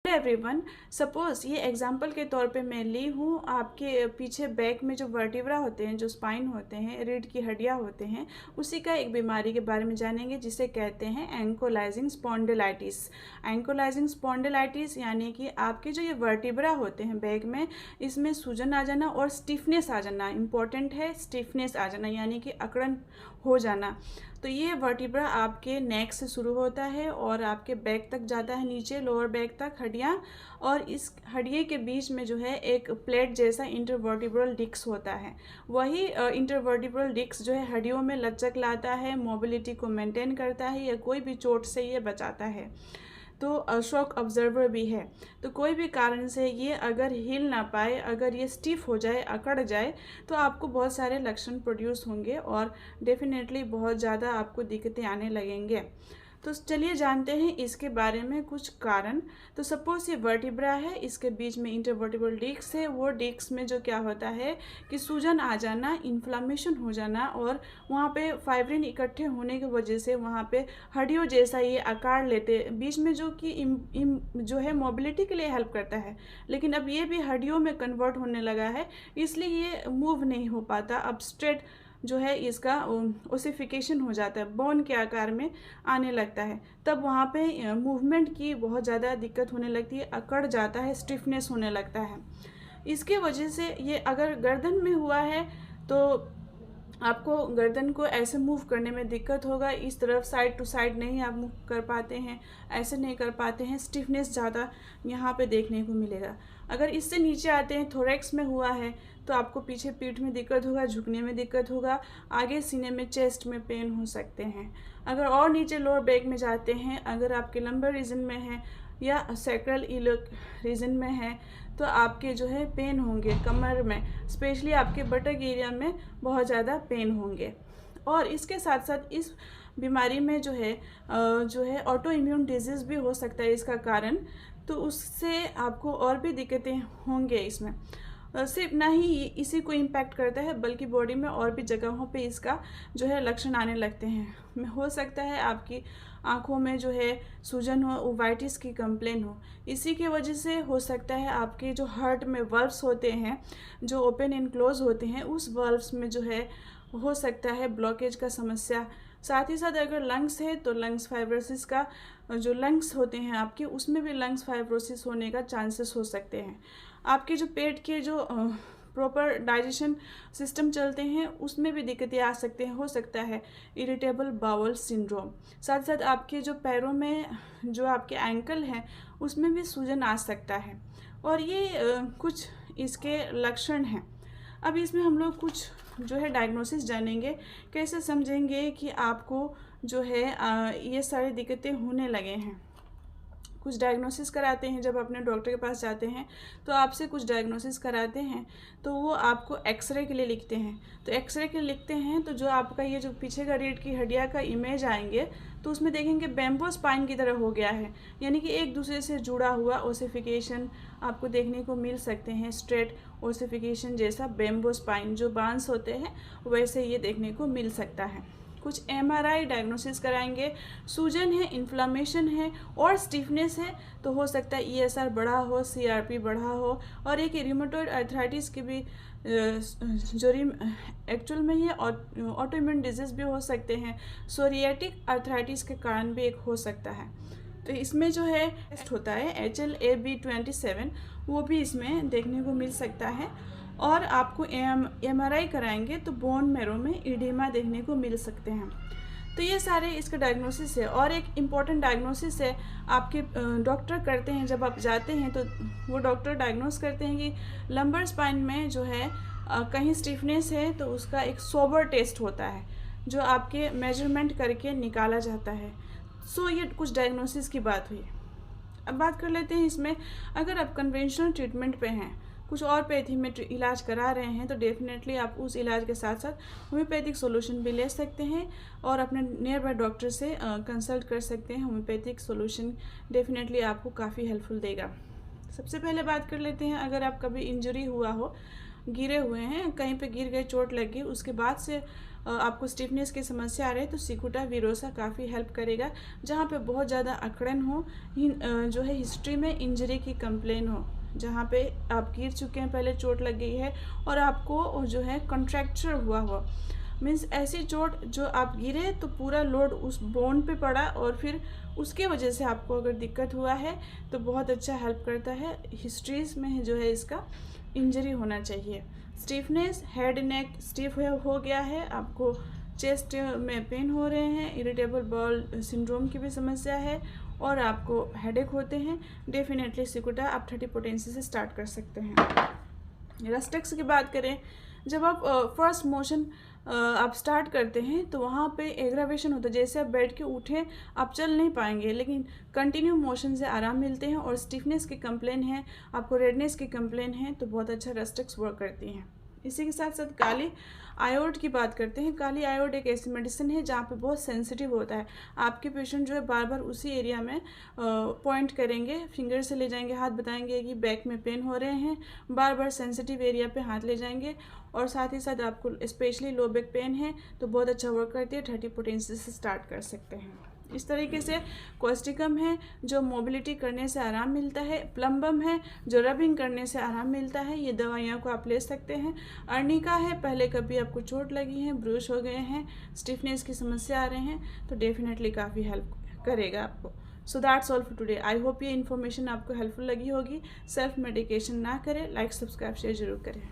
Everyone, suppose ये example के तौर पे मैं ली हूँ आपके पीछे बैक में जो वर्टिब्रा होते हैं, जो स्पाइन होते हैं, रीढ़ की हड्डियाँ होते हैं, उसी का एक बीमारी के बारे में जानेंगे जिसे कहते हैं एंकोलाइजिंग स्पॉन्डिलाइटिस। एंकोलाइजिंग स्पॉन्डिलाइटिस यानी कि आपके जो ये वर्टिब्रा होते हैं बैक में, इसमें सूजन आ जाना और स्टिफनेस आ जाना। इंपॉर्टेंट है, स्टिफनेस आ जाना यानी कि अकड़न हो जाना। तो ये वर्टिब्रा आपके नेक से शुरू होता है और आपके बैक तक जाता है, नीचे लोअर बैक तक हड्डियाँ, और इस हड्डिये के बीच में जो है एक प्लेट जैसा इंटरवर्टिब्रल डिस्क होता है। वही इंटरवर्टिब्रल डिस्क जो है हड्डियों में लचक लाता है, मोबिलिटी को मेंटेन करता है या कोई भी चोट से ये बचाता है। तो शॉक ऑब्जर्वर भी है। तो कोई भी कारण से ये अगर हिल ना पाए, अगर ये स्टिफ हो जाए, अकड़ जाए, तो आपको बहुत सारे लक्षण प्रोड्यूस होंगे और डेफिनेटली बहुत ज़्यादा आपको दिक्कतें आने लगेंगे। तो चलिए जानते हैं इसके बारे में कुछ कारण। तो सपोज ये वर्टिब्रा है, इसके बीच में इंटरवर्टिब्रल डिस्क है। वो डिस्क में जो क्या होता है कि सूजन आ जाना, इन्फ्लामेशन हो जाना, और वहाँ पे फाइब्रिन इकट्ठे होने की वजह से वहाँ पे हड्डियों जैसा ये आकार लेते, बीच में जो कि जो है मोबिलिटी के लिए हेल्प करता है, लेकिन अब ये भी हड्डियों में कन्वर्ट होने लगा है, इसलिए ये मूव नहीं हो पाता। अब स्ट्रेट जो है इसका ओसिफिकेशन हो जाता है, बोन के आकार में आने लगता है। तब वहाँ पे मूवमेंट की बहुत ज़्यादा दिक्कत होने लगती है, अकड़ जाता है, स्टिफनेस होने लगता है। इसके वजह से ये अगर गर्दन में हुआ है तो आपको गर्दन को ऐसे मूव करने में दिक्कत होगा, इस तरफ साइड टू साइड नहीं आप मूव कर पाते हैं, ऐसे नहीं कर पाते हैं, स्टिफनेस ज़्यादा यहाँ पे देखने को मिलेगा। अगर इससे नीचे आते हैं, थोरैक्स में हुआ है, तो आपको पीछे पीठ में दिक्कत होगा, झुकने में दिक्कत होगा, आगे सीने में, चेस्ट में पेन हो सकते हैं। अगर और नीचे लोअर बैक में जाते हैं, अगर आपके लंबर रीजन में है या सैक्रल इलोक रीजन में है, तो आपके जो है पेन होंगे कमर में, स्पेशली आपके बटक एरिया में बहुत ज़्यादा पेन होंगे। और इसके साथ साथ इस बीमारी में जो है ऑटो इम्यून डिजीज़ भी हो सकता है इसका कारण, तो उससे आपको और भी दिक्कतें होंगे इसमें। सिर्फ ना ही इसी को इम्पैक्ट करता है बल्कि बॉडी में और भी जगहों पे इसका जो है लक्षण आने लगते हैं। हो सकता है आपकी आँखों में जो है सूजन हो, ओवाइटिस की कंप्लेन हो। इसी की वजह से हो सकता है आपके जो हार्ट में वल्व्स होते हैं, जो ओपन एंड क्लोज होते हैं, उस वल्व्स में जो है हो सकता है ब्लॉकेज का समस्या। साथ ही साथ अगर लंग्स है तो लंग्स फाइब्रोसिस का, जो लंग्स होते हैं आपके, उसमें भी लंग्स फाइब्रोसिस होने का चांसेस हो सकते हैं। आपके जो पेट के जो प्रॉपर डाइजेशन सिस्टम चलते हैं उसमें भी दिक्कतें आ सकते हैं। हो सकता है इरिटेबल बाउल सिंड्रोम। साथ साथ आपके जो पैरों में जो आपके एंकल हैं उसमें भी सूजन आ सकता है। और ये कुछ इसके लक्षण हैं। अब इसमें हम लोग कुछ जो है डायग्नोसिस जानेंगे, कैसे समझेंगे कि आपको जो है ये सारी दिक्कतें होने लगे हैं। कुछ डायग्नोसिस कराते हैं, जब अपने डॉक्टर के पास जाते हैं तो आपसे कुछ डायग्नोसिस कराते हैं, तो वो आपको एक्सरे के लिए लिखते हैं। तो एक्सरे के लिए लिखते हैं तो जो आपका ये जो पीछे का रीढ़ की हड्डियाँ का इमेज आएंगे तो उसमें देखेंगे बैम्बो स्पाइन की तरह हो गया है, यानी कि एक दूसरे से जुड़ा हुआ ओसिफिकेशन आपको देखने को मिल सकते हैं। स्ट्रेट ओसिफिकेशन जैसा बैम्बो स्पाइन जो बांस होते हैं वैसे ये देखने को मिल सकता है। कुछ एमआरआई डायग्नोसिस कराएंगे। सूजन है, इन्फ्लामेशन है और स्टिफनेस है, तो हो सकता है ईएसआर बढ़ा हो, सीआरपी बढ़ा हो, और एक रियूमेटॉइड आर्थराइटिस की भी जो एक्चुअल में ये ऑटो इम्यून डिजीज़ भी हो सकते हैं। सोरियाटिक आर्थराइटिस के कारण भी एक हो सकता है। तो इसमें जो है टेस्ट होता है HLA-B27, वो भी इसमें देखने को मिल सकता है। और आपको एमआरआई कराएंगे तो बोन मैरो में इडेमा देखने को मिल सकते हैं। तो ये सारे इसका डायग्नोसिस है। और एक इम्पॉर्टेंट डायग्नोसिस है, आपके डॉक्टर करते हैं जब आप जाते हैं तो वो डॉक्टर डायग्नोस करते हैं कि लंबर स्पाइन में जो है कहीं स्टिफनेस है, तो उसका एक सोबर टेस्ट होता है जो आपके मेजरमेंट करके निकाला जाता है। सो ये कुछ डायग्नोसिस की बात हुई। अब बात कर लेते हैं इसमें, अगर आप कन्वेंशनल ट्रीटमेंट पे हैं, कुछ और पैथी में इलाज करा रहे हैं, तो डेफिनेटली आप उस इलाज के साथ साथ होम्योपैथिक सॉल्यूशन भी ले सकते हैं और अपने नियर बाय डॉक्टर से कंसल्ट कर सकते हैं। होम्योपैथिक सॉल्यूशन डेफिनेटली आपको काफ़ी हेल्पफुल देगा। सबसे पहले बात कर लेते हैं, अगर आप कभी इंजरी हुआ हो, गिरे हुए हैं, कहीं पे गिर गए, चोट लग गई, उसके बाद से आपको स्टिफनेस की समस्या आ रही है तो सिकुटा विरोसा काफ़ी हेल्प करेगा। जहाँ पे बहुत ज़्यादा अकड़न हो, जो है हिस्ट्री में इंजरी की कंप्लेन हो, जहाँ पे आप गिर चुके हैं, पहले चोट लग गई है और आपको जो है कॉन्ट्रैक्चर हुआ हो, मीन्स ऐसी चोट जो आप गिरे तो पूरा लोड उस बोन पे पड़ा और फिर उसके वजह से आपको अगर दिक्कत हुआ है तो बहुत अच्छा हेल्प करता है। हिस्ट्रीज में जो है इसका इंजरी होना चाहिए। स्टिफनेस, हेड नेक स्टिफ हो गया है, आपको चेस्ट में पेन हो रहे हैं, इरिटेबल बाउल सिंड्रोम की भी समस्या है और आपको हेडेक होते हैं, डेफिनेटली सिकुटा आप 30 पोटेंसी से स्टार्ट कर सकते हैं। रस्टेक्स की बात करें, जब आप फर्स्ट मोशन आप स्टार्ट करते हैं तो वहाँ पे एग्रावेशन होता है, जैसे आप बैठ के उठें आप चल नहीं पाएंगे, लेकिन कंटिन्यू मोशन से आराम मिलते हैं। और स्टिफनेस की कंप्लेन है, आपको रेडनेस की कंप्लेन है तो बहुत अच्छा रस्टेक्स वर्क करती हैं। इसी के साथ साथ काली आयोड की बात करते हैं। काली आयोड एक ऐसी मेडिसिन है जहाँ पे बहुत सेंसिटिव होता है। आपके पेशेंट जो है बार बार उसी एरिया में पॉइंट करेंगे, फिंगर से ले जाएंगे, हाथ बताएंगे कि बैक में पेन हो रहे हैं, बार बार सेंसिटिव एरिया पे हाथ ले जाएंगे। और साथ ही साथ आपको स्पेशली लो बैक पेन है तो बहुत अच्छा वर्क करती है, 30 पोटेंसी से स्टार्ट कर सकते हैं। इस तरीके से कॉस्टिकम है जो मोबिलिटी करने से आराम मिलता है, प्लम्बम है जो रबिंग करने से आराम मिलता है, ये दवाइयों को आप ले सकते हैं। अर्निका है, पहले कभी आपको चोट लगी है, ब्रूश हो गए हैं, स्टिफनेस की समस्या आ रहे हैं तो डेफिनेटली काफ़ी हेल्प करेगा आपको। So that's all for today. I hope ये इन्फॉर्मेशन आपको हेल्पफुल लगी होगी। सेल्फ मेडिकेशन ना करें, लाइक सब्सक्राइब शेयर जरूर करें।